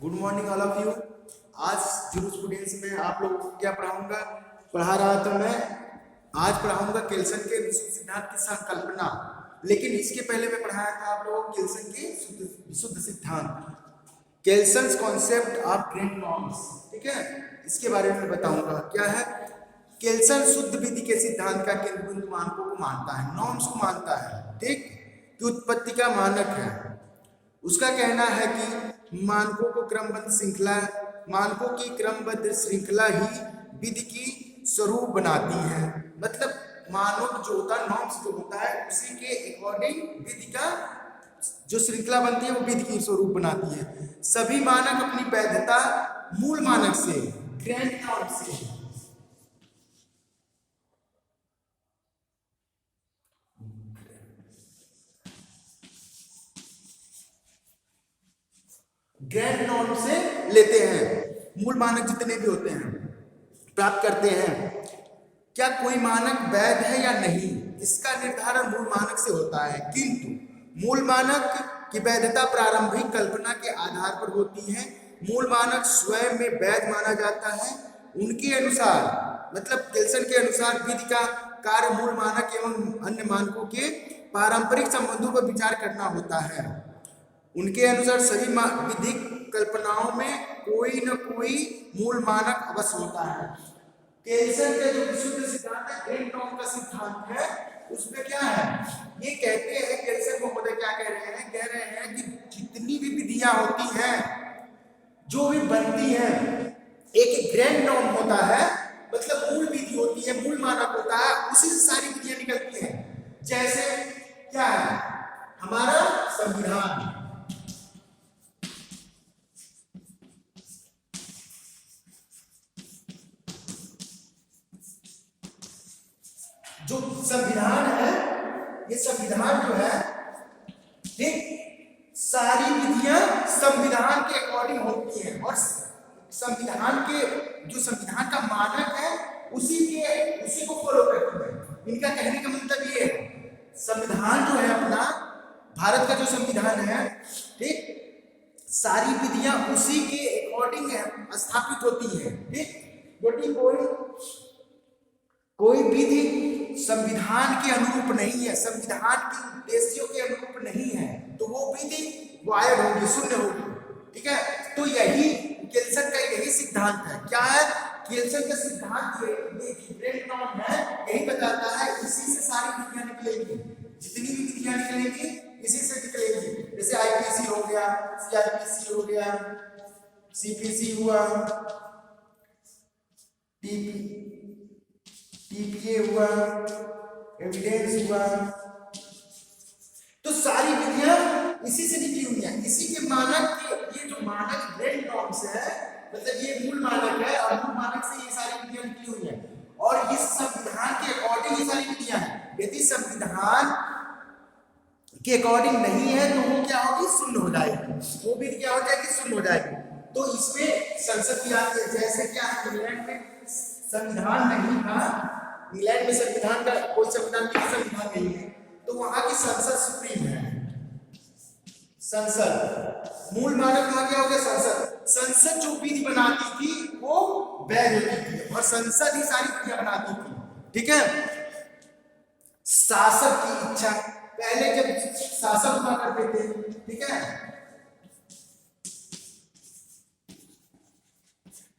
Good morning all of you. आज jurisprudence में आप लोगों को क्या पढ़ा रहा था मैं। आज पढ़ाऊंगा केल्सन के विशुद्ध सिद्धांत की संकल्पना, लेकिन इसके पहले मैं पढ़ाया था आप लोगों को केल्सन के विशुद्ध सिद्धांत, केल्सन्स कॉन्सेप्ट ऑफ ग्रेट नॉर्म्स। ठीक है, इसके बारे में बताऊंगा क्या है। केल्सन शुद्ध विधि के सिद्धांत का केंद्र बिंदु मानकों को मानता है, नॉर्म्स को मानता है, ठीक, कि उत्पत्ति का मानक है। उसका कहना है कि मानकों की क्रमबद्ध श्रृंखला ही विधि की स्वरूप बनाती है। मतलब मानक जो होता है, नॉर्म्स जो होता है, उसी के अकॉर्डिंग विधि का जो श्रृंखला बनती है वो विधि की स्वरूप बनाती है। सभी मानक अपनी वैधता मूल मानक से, ग्रैंड नॉर्म से, ग्रैंड नॉर्म से लेते हैं। मूल मानक जितने भी होते हैं प्राप्त करते हैं। क्या कोई मानक वैध है या नहीं, इसका निर्धारण मूल मानक से होता है, किंतु मूल मानक की वैधता प्रारंभिक कल्पना के आधार पर होती है। मूल मानक स्वयं में वैध माना जाता है। उनके अनुसार, मतलब केल्सन के अनुसार, विधि का कार्य मूल मानक एवं अन्य मानकों के पारंपरिक संबंधों पर विचार करना होता है। उनके अनुसार सभी विधिक कल्पनाओं में कोई न कोई मूल मानक अवश्य होता है। केल्सन का जो विशुद्ध सिद्धांत है, ग्रेट नॉर्म का सिद्धांत है, उसमें क्या है, ये कहते हैं, केल्सन महोदय क्या कह रहे हैं कि जितनी भी विधियां होती हैं, जो भी बनती हैं, एक ग्रैंड नॉर्म होता है, मतलब मूल विधि होती है, मूल मानक होता है, उसी से सारी विधियां निकलती हैं। जैसे क्या है हमारा संविधान, जो संविधान है, ये संविधान जो है, ठीक, सारी विधियां संविधान के अकॉर्डिंग होती हैं, और संविधान के जो संविधान का मानक है उसी को फॉलो करती है। इनका कहने का मतलब ये है, संविधान जो है अपना, भारत का जो संविधान है, ठीक, सारी विधियां उसी के अकॉर्डिंग स्थापित होती है, ठीक। यदि कोई विधि संविधान के अनुरूप नहीं है, संविधान के उद्देश्यों के अनुरूप नहीं है, तो वो विधि वायड होगी, शून्य होगी, ठीक है। तो यही केल्सन का यही सिद्धांत है। क्या है केल्सन का सिद्धांत? ये ग्रेट नॉर्म है, यही बताता है इसी से सारी विधियां निकलेंगी, जितनी भी विधियां निकलेंगी इसी से निकलेंगी। जैसे आईपीसी हो गया, सीआरपीसी हो गया, सीपीसी हुआ, टीपीए हुआ, एविडेंस हुआ, तो सारी विधियां इसी से निकली हुई हैं। इसी के मानक के, ये जो मानक ग्रेट नॉर्म्स है, मतलब ये मूल मानक है, और मूल मानक से ये सारी विधियां निकली हुई हैं, और इस संविधान के अकॉर्डिंग ये सारी विधियां हैं। यदि संविधान के अकॉर्डिंग नहीं है तो वो क्या होगी, शून्य हो जाएगी, वो विधि क्या हो जाएगी, शून्य हो जाएगी। तो इसमें संसद भी आती है। जैसे क्या है, इंग्लैंड में संविधान नहीं था, इंग्लैंड में संविधान का कोई संविधान नहीं है, तो वहां की संसद सुप्रीम है। संसद मूल मानक वहां क्या हो गया, संसद। संसद जो विधि बनाती थी वो वैध होती थी, और संसद ही सारी विधियां बनाती थी, ठीक है। शासक की इच्छा, पहले जब शासक हुआ करते थे, ठीक है,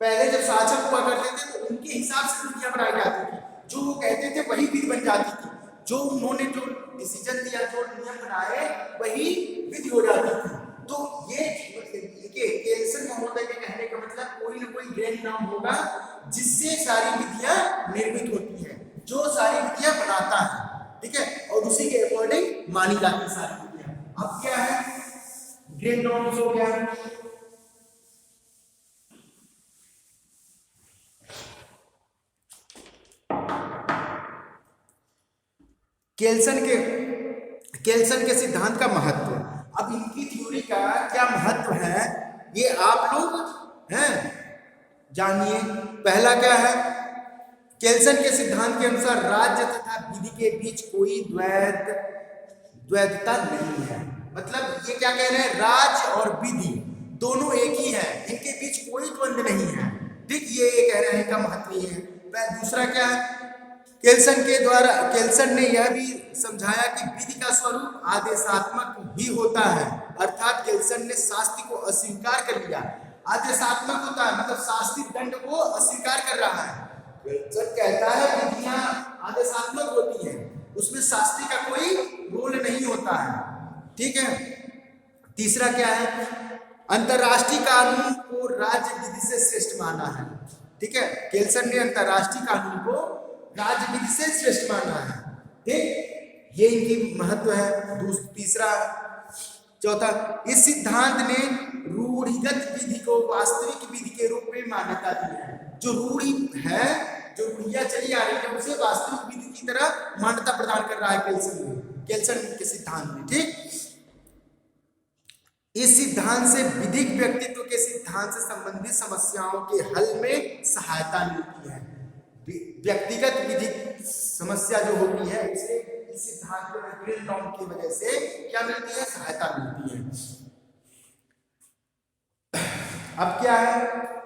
पहले जब शासक हुआ करते थे तो उनके हिसाब से विधियां बनाई जाती थी, जो वो कहते थे वही विधि बन जाती थी, जो उन्होंने जो डिसीजन दिया, जो नियम बनाए, वही विधि हो जाती थी। तो ये केल्सन महोदय के कहने का मतलब कोई ना कोई ग्रैंड नॉर्म होगा जिससे सारी विधियां निर्मित होती है, जो सारी विधियां बनाता है, ठीक है, और उसी के अकॉर्डिंग मानी जाती है सारी विधियां। अब क्या है, ग्रैंड नॉर्म्स हो गया। केल्सन के सिद्धांत का महत्व, अब इनकी थ्योरी का क्या महत्व है ये आप लोग हैं जानिए। पहला क्या है, केल्सन के सिद्धांत के अनुसार राज्य तथा विधि के बीच कोई द्वैधता नहीं है। मतलब ये क्या कह रहे हैं, राज्य और विधि दोनों एक ही है, इनके बीच कोई द्वंद्व नहीं है। ठीक, ये कह रहे हैं का महत्व ये है। दूसरा क्या है, केल्सन ने यह भी समझाया कि विधि का स्वरूप आदेशात्मक ही होता है, अर्थात केल्सन ने शास्त्र को अस्वीकार कर लिया। आदेशात्मक होता है मतलब शास्त्रीय दंड को अस्वीकार कर रहा है। केल्सन कहता है विधियां आदेशात्मक होती हैं, उसमें शास्त्री का कोई रोल नहीं होता है। ठीक है। तीसरा क्या है, अंतरराष्ट्रीय कानून को राज्य विधि से श्रेष्ठ माना है। ठीक है, केल्सन ने अंतरराष्ट्रीय कानून को राज्य विधि से श्रेष्ठ माना है। ठीक, ये इनकी महत्व है। तीसरा, चौथा, इस सिद्धांत ने रूढ़िगत विधि को वास्तविक विधि के रूप में मान्यता दी है। जो रूढ़ी है, जो रूढ़ियां चली आ रही है, उसे वास्तविक विधि की तरह मान्यता प्रदान कर रहा है केल्सन के सिद्धांत में। ठीक, इस सिद्धांत से विधिक व्यक्तित्व के सिद्धांत से संबंधित समस्याओं के हल में सहायता मिलती है। व्यक्तिगत विधिक समस्या जो होती है उसे इस सिद्धांत की वजह से क्या मिलती है, सहायता मिलती है। अब क्या है,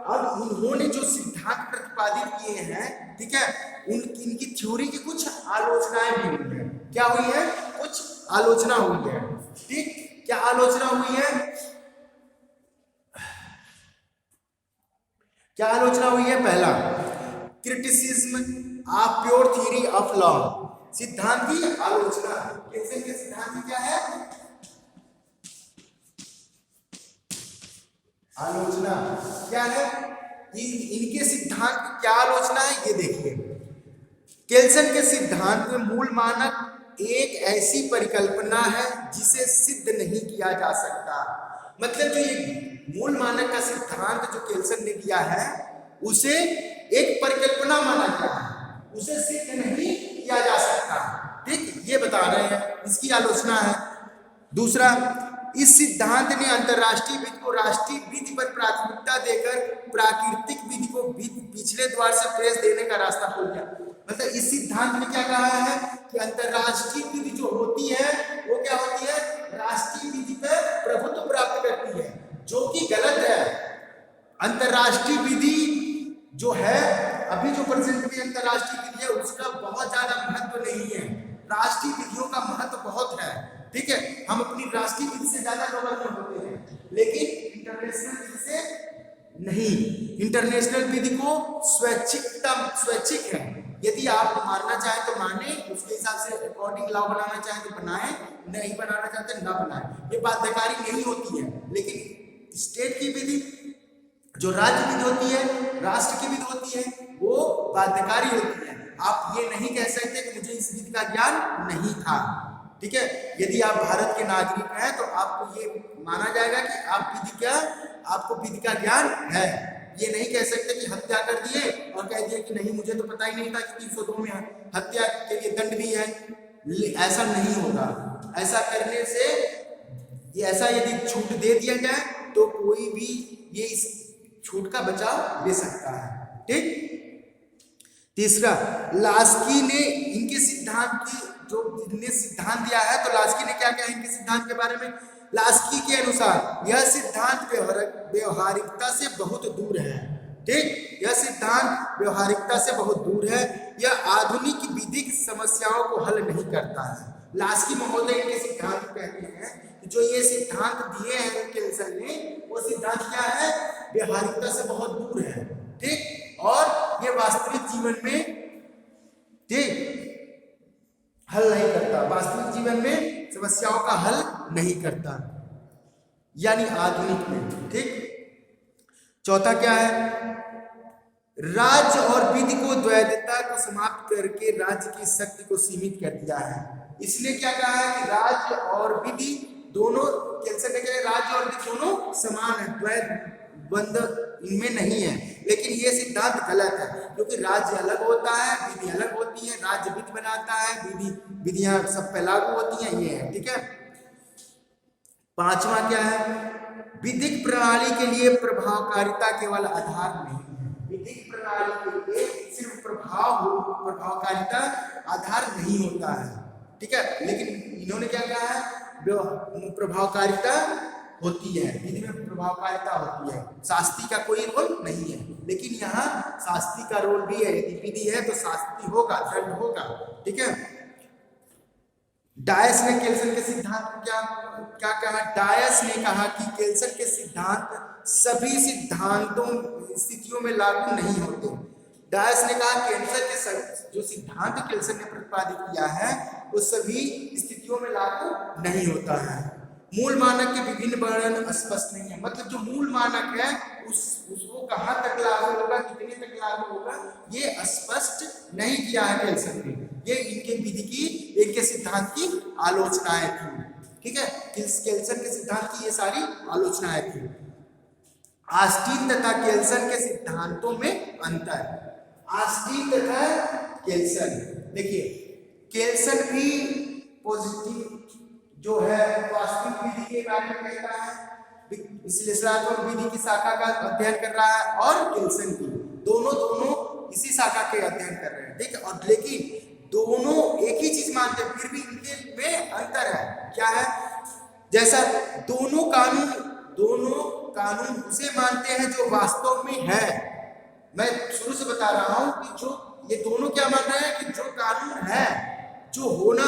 अब उन्होंने जो सिद्धांत प्रतिपादित किए हैं, ठीक है, इनकी थ्योरी की कुछ आलोचनाएं भी हुई है। क्या हुई है, कुछ आलोचना हुई है। ठीक, क्या आलोचना हुई है, क्या आलोचना हुई है? पहला, criticism of pure theory of law, सिद्धांत की आलोचना। केल्सन के सिद्धांत की क्या है, आलोचना। क्या है इनके सिद्धांत की क्या आलोचना है, ये देखिए। केल्सन के सिद्धांत में मूल मानक एक ऐसी परिकल्पना है जिसे सिद्ध नहीं किया जा सकता। मतलब जो ये मूल मानक का सिद्धांत जो केल्सन ने दिया है उसे एक परिकल्पना माना गया है, उसे सिद्ध नहीं किया जा सकता। ठीक, ये बता रहे हैं, इसकी आलोचना है। दूसरा, इस सिद्धांत ने अंतरराष्ट्रीय विधि को राष्ट्रीय विधि पर प्राथमिकता देकर प्राकृतिक विधि को पिछले द्वार से प्रवेश देने का रास्ता खोल दिया। मतलब इस सिद्धांत में क्या कहा है कि अंतरराष्ट्रीय विधि जो होती है वो क्या होती है, राष्ट्रीय विधि पर प्रभुत्व प्राप्त करती है, जो कि गलत है। अंतरराष्ट्रीय विधि जो है, अभी जो प्रेजेंट में अंतरराष्ट्रीय विधि है उसका बहुत ज्यादा महत्व नहीं है, राष्ट्रीय विधियों का महत्व बहुत है। ठीक है, हम अपनी राष्ट्रीय विधि से ज्यादा गवर्नमेंट होते हैं, लेकिन इंटरनेशनल विधि से नहीं। इंटरनेशनल विधि को स्वैच्छिक है, यदि आप मानना चाहें तो माने, उसके हिसाब से अकॉर्डिंग लॉ बनाना चाहें तो बनाएं, नहीं बनाना चाहते ना बनाएं, ये बाध्यकारी नहीं होती है। लेकिन स्टेट की विधि, जो राज्य विधि होती है, राष्ट्र की विधि होती है, वो बाध्यकारी होती है। आप ये नहीं कह सकते कि मुझे इस विधि का ज्ञान नहीं था। ठीक है, यदि आप भारत के नागरिक हैं तो आपको ये माना जाएगा कि आपको विधि का ज्ञान है। ये नहीं कह सकते कि हत्या कर दिए और कह दिए कि नहीं मुझे तो पता ही नहीं था कि 302 में हत्या के लिए दंड भी है। ऐसा नहीं होगा। ऐसा करने से ऐसा यदि छूट दे दिया जाए तो कोई भी ये इस छूट का बचाव ले सकता है। ठीक, तीसरा, लास्की ने इनके सिद्धांत की जो जिनने सिद्धांत दिया है, तो लास्की ने क्या कहा इनके सिद्धांत के बारे में? लास्की के अनुसार यह सिद्धांत व्यवहारिकता से बहुत दूर है। ठीक, यह सिद्धांत व्यवहारिकता से बहुत दूर है, यह आधुनिक विधिक समस्याओं को हल नहीं करता है। लास्की महोदय इनके सिद्धांत कहते हैं कि जो ये सिद्धांत दिए हैं केल्सन ने, वो सिद्धांत क्या है, व्यवहारिकता से बहुत दूर है। ठीक, और ये वास्तविक जीवन में ठीक हल नहीं करता, वास्तविक जीवन में समस्याओं का हल नहीं करता, यानी आधुनिक में। ठीक, चौथा क्या है, राज्य और विधि को द्वैधता को समाप्त करके राज्य की शक्ति को सीमित कर दिया है। इसलिए क्या कहा है कि राज्य और विधि दोनों, केल्सन ने कहा राज्य और विधि दोनों समान है, द्वैध इनमें नहीं है। लेकिन ये सिद्धांत गलत है, क्योंकि राज्य अलग होता है, विधि अलग होती है। राज्य विधि बनाता है, विधियां सब पे लागू होती हैं, ये है। ठीक है, पांचवा क्या है, विधिक प्रणाली के लिए प्रभावकारिता केवल आधार नहीं है। विधिक प्रणाली के लिए सिर्फ प्रभावकारिता आधार नहीं होता है। ठीक है, लेकिन इन्होंने क्या कहा है, प्रभावकारिता होती है, विधि में प्रभावकारिता होती है, शास्त्री का कोई रोल नहीं है। लेकिन यहाँ शास्त्री का रोल भी है, यदि विधि है तो शास्त्री होगा, दंड होगा। ठीक है। डायस ने केल्सन के सिद्धांत को क्या क्या कहा? डायस ने कहा कि केल्सन के सिद्धांत सभी सिद्धांतों स्थितियों में लागू नहीं होते। डायस ने कहा केल्सन के जो सिद्धांत केल्सन ने प्रतिपादित किया है वो सभी स्थितियों में लागू नहीं होता है। मूल मानक के विभिन्न वर्णन स्पष्ट नहीं है, मतलब जो मूल मानक है उसको कहाँ तक लागू होगा, कितने तक लागू होगा, ये स्पष्ट नहीं किया है केल्सन ने। ये इनके विधि की, इनके सिद्धांत की आलोचनाएं थी। ठीक है, केल्सन के सिद्धांत की ये सारी आलोचनाएं थी। ऑस्टिन तथा केल्सन के सिद्धांतों में अंतर। ऑस्टिन तथा केल्सन, देखिए केल्सन भी पॉजिटिव जो है वास्तविक विधि के बारे में कहता है, विश्लेषणात्मक विधि की शाखा का अध्ययन कर रहा है, और केल्सन की दोनों इसी शाखा के अध्ययन कर रहे हैं। ठीक है, और लेकिन दोनों एक ही चीज मानते हैं, फिर भी इनके में अंतर है। क्या है? जैसा दोनों कानून उसे मानते हैं जो वास्तव में है। मैं शुरू से बता रहा हूं कि जो ये दोनों क्या मान रहे हैं कि जो कानून है, जो होना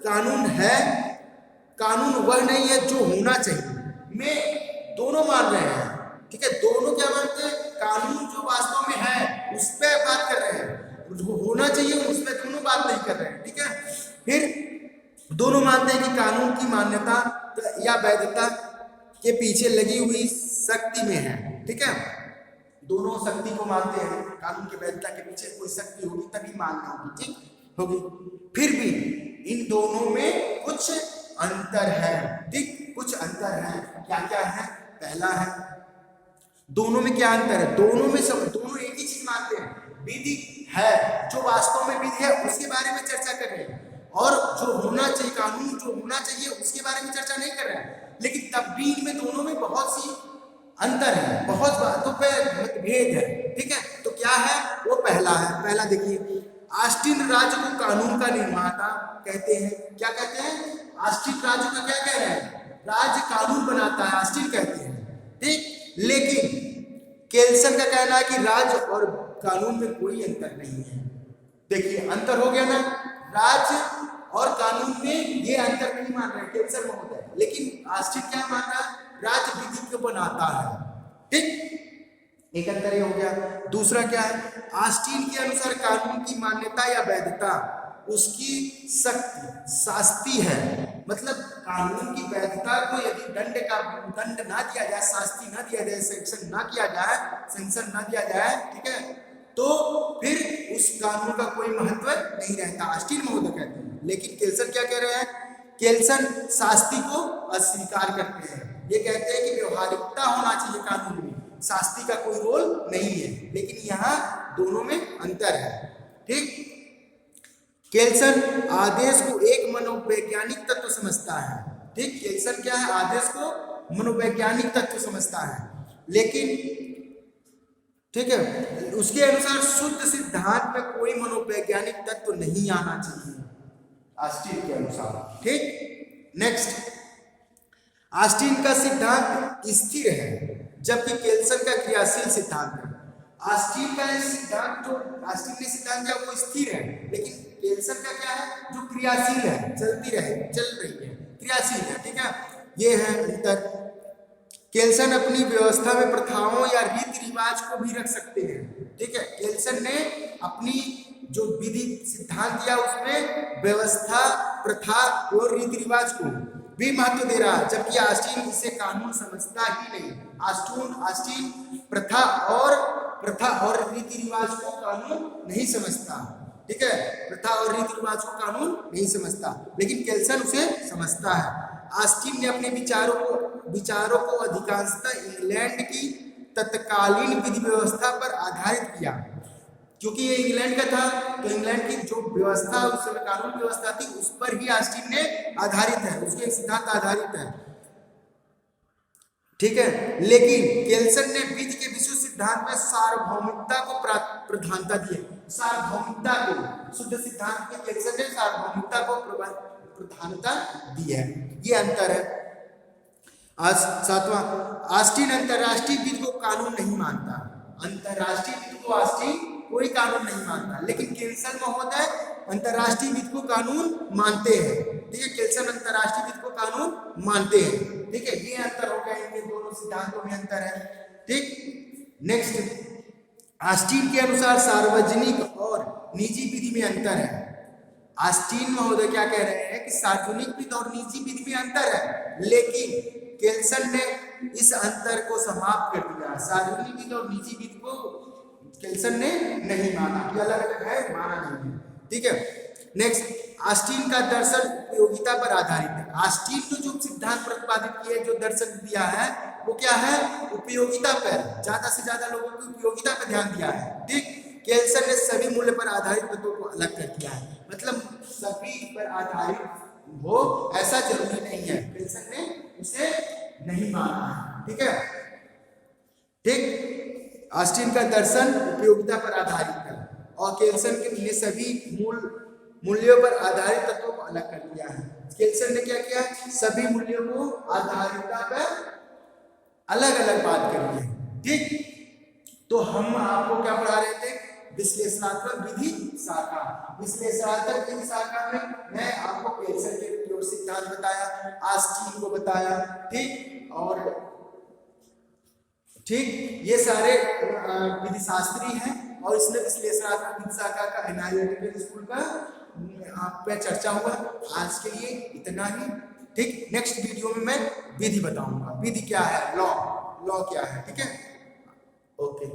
कानून है, कानून वह नहीं है जो होना चाहिए, में दोनों मान रहे हैं। ठीक है, दोनों क्या मानते हैं? कानून जो वास्तव में है उस पर बात कर रहे हैं, जो होना चाहिए उस पर दोनों बात नहीं कर रहे हैं। ठीक है, फिर दोनों मानते हैं कि कानून की मान्यता या वैधता के पीछे लगी हुई शक्ति में है। ठीक है, दोनों शक्ति को मानते हैं, कानून की वैधता के पीछे कोई शक्ति होगी तभी मानना होगी। ठीक होगी, फिर भी इन दोनों में कुछ अंतर है। ठीक, कुछ अंतर है। क्या क्या है? पहला है, दोनों में क्या अंतर है? दोनों एक ही चीज मानते हैं, विधि है, जो वास्तव में विधि है उसके बारे में चर्चा कर रहे हैं, और जो होना चाहिए, कानून जो होना चाहिए उसके बारे में चर्चा नहीं कर रहे हैं। लेकिन तब भी इनमें दोनों में बहुत सी अंतर है, बहुत बातों पे भेद है। ठीक है, तो क्या है? वो पहला है। पहला देखिए, ऑस्टिन राज्य को कानून का निर्माता कहते हैं। क्या कहते हैं? ऑस्टिन राज्य को क्या कह रहे हैं? राज्य कानून बनाता है, ऑस्टिन कहते हैं। ठीक, लेकिन केल्सन का कहना है कि राज्य और कानून में कोई अंतर नहीं है। देखिए अंतर हो गया ना, राज्य और कानून में ये अंतर नहीं मान रहे केल्सन महोदय, लेकिन ऑस्टिन क्या मान रहा है? राज्य विधि को बनाता है। ठीक, एक अंतर ये हो गया। दूसरा क्या है? ऑस्टिन के अनुसार कानून की मान्यता या वैधता उसकी शक्ति शास्ति है, मतलब कानून की वैधता को यदि दंड ना दिया जाए, शास्ति ना दिया जाए, सेंक्शन ना किया जाए, सेंक्शन ना दिया जाए, ठीक है, तो फिर उस कानून का कोई महत्व नहीं रहता, ऑस्टिन महोदय कहते हैं। लेकिन केल्सन क्या कह रहे हैं? केल्सन शास्ति को अस्वीकार करते हैं। ये कहते हैं कि व्यवहारिकता होना चाहिए कानून में, शास्त्री का कोई रोल नहीं है। लेकिन यहाँ दोनों में अंतर है। ठीक, केल्सन आदेश को एक मनोवैज्ञानिक तत्व समझता है। ठीक, केल्सन क्या है? आदेश को मनोवैज्ञानिक तत्व समझता है, लेकिन ठीक है, उसके अनुसार शुद्ध सिद्धांत में कोई मनोवैज्ञानिक तत्व नहीं आना चाहिए, ऑस्टिन के अनुसार। ठीक, नेक्स्ट, ऑस्टिन का सिद्धांत स्थिर है जबकि केल्सन का क्रियाशील सिद्धांत है। ऑस्टिन का सिद्धांत, जो ऑस्टिन ने सिद्धांत किया वो स्थिर है, लेकिन केल्सन का क्या है? जो क्रियाशील है, चलती रहे, चल रही है, क्रियाशील है। ठीक है, ये है अंतर। केल्सन अपनी व्यवस्था में प्रथाओं या रीति रिवाज को भी रख सकते हैं। ठीक है, केल्सन ने अपनी जो विधि सिद्धांत दिया उसमें व्यवस्था, प्रथा और रीति रिवाज को भी महत्व दे रहा है, जबकि ऑस्टिन इसे कानून समझता ही नहीं। ऑस्टिन प्रथा और रीति रिवाज को कानून नहीं समझता। ठीक है, प्रथा और रीति रिवाज को कानून नहीं समझता, लेकिन केल्सन उसे समझता है। ऑस्टिन ने अपने विचारों को अधिकांशतः इंग्लैंड की तत्कालीन विधि व्यवस्था पर आधारित किया, क्योंकि ये इंग्लैंड का था, तो इंग्लैंड की जो व्यवस्था, उस समय कानून व्यवस्था थी, उस पर ही ऑस्टिन ने आधारित है, उसके सिद्धांत आधारित है। ठीक है, लेकिन केल्सन ने विधि के विशुद्ध सिद्धांत में सार्वभौमिकता को प्रधानता दी है। सार्वभौमिकता को, शुद्ध सिद्धांत में केल्सन ने सार्वभौमिकता को प्रधानता दी है। ये अंतर है। आज सातवां, ऑस्टिन अंतरराष्ट्रीय विधि को कानून नहीं मानता। अंतरराष्ट्रीय विधि को ऑस्टिन कोई कानून नहीं मानता, लेकिन केल्सन महोदय अंतरराष्ट्रीय विधि को कानून मानते हैं। ठीक है, केल्सन अंतरराष्ट्रीय विधि को कानून मानते हैं। ठीक है, ये अंतर हो गया, इनके दोनों सिद्धांतों में अंतर है। ठीक, नेक्स्ट, ऑस्टिन के अनुसार सार्वजनिक और निजी विधि में अंतर है। ऑस्टिन महोदय क्या कह रहे हैं कि सार्वजनिक विधि और निजी विधि में अंतर है, लेकिन केल्सन ने इस अंतर को समाप्त कर दिया। सार्वजनिक विधि और निजी विधि को केल्सन ने नहीं माना कि अलग अलग है, माना नहीं है। ठीक है, नेक्स्ट, ऑस्टिन का दर्शन उपयोगिता पर आधारित है। ऑस्टिन ने जो सिद्धांत प्रतिपादित किए, जो दर्शन दिया है, वो क्या है? उपयोगिता पर, ज्यादा से ज्यादा लोगों की उपयोगिता पर ध्यान दिया है। ठीक, केल्सन ने सभी मूल्य पर आधारित तत्वों को अलग कर दिया है, मतलब सभी पर आधारित हो ऐसा जरूरी नहीं है, केल्सन ने उसे नहीं माना है। ठीक है, ठीक, ऑस्टिन का दर्शन उपयोगिता पर आधारित है और केल्सन ने सभी मूल्यों पर आधारित तत्वों को अलग कर दिया है। केल्सन ने क्या किया? सभी मूल्यों को आधारिता पर अलग अलग बात करी है। ठीक, तो हम आपको क्या पढ़ा रहे थे? विश्लेषणात्मक विधि शाखा। विश्लेषणात्मक विधि शाखा में मैं आपको केल्सन के प्रयोग सिद्धांत बताया, ऑस्टिन को बताया। ठीक, और ठीक, ये सारे विधिशास्त्री हैं और इसमें विश्लेषणात्मक विधि शाखा का NIOT स्कूल का आप पे चर्चा हुआ। आज के लिए इतना ही। ठीक, नेक्स्ट वीडियो में मैं विधि बताऊंगा। विधि क्या है? लॉ क्या है। ठीक है, ओके।